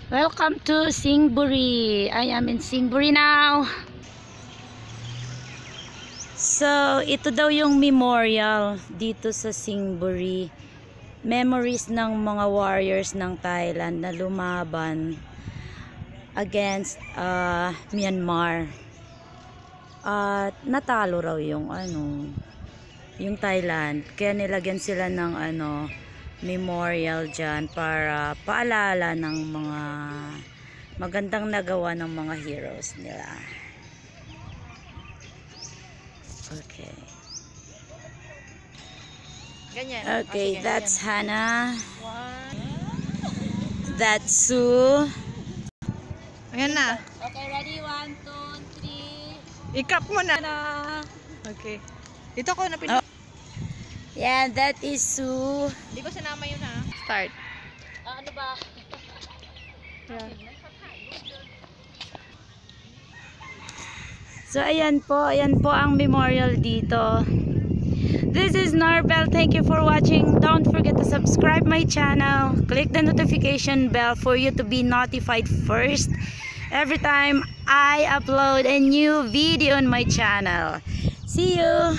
Welcome to Singburi. I am in Singburi now. So, ito daw yung memorial dito sa Singburi. Memories ng mga warriors ng Thailand na lumaban against Myanmar. At natalo raw yung yung Thailand. Kaya nilagyan sila ng memorial dyan para paalala ng mga magandang nagawa ng mga heroes nila. Okay. Ganyan. Okay, sige, that's ganyan. Hannah. One. That's Sue. Ayan na. Okay, ready? 1, 2, 3. I-cup mo na. Okay. Dito ko napin. Oh. Yeah, that is Sue. Hindi ko sinama yun ha. Start. Ano ba? Yeah. So ayan po ang memorial dito. This is Narbel. Thank you for watching. Don't forget to subscribe my channel. Click the notification bell for you to be notified first every time I upload a new video on my channel. See you.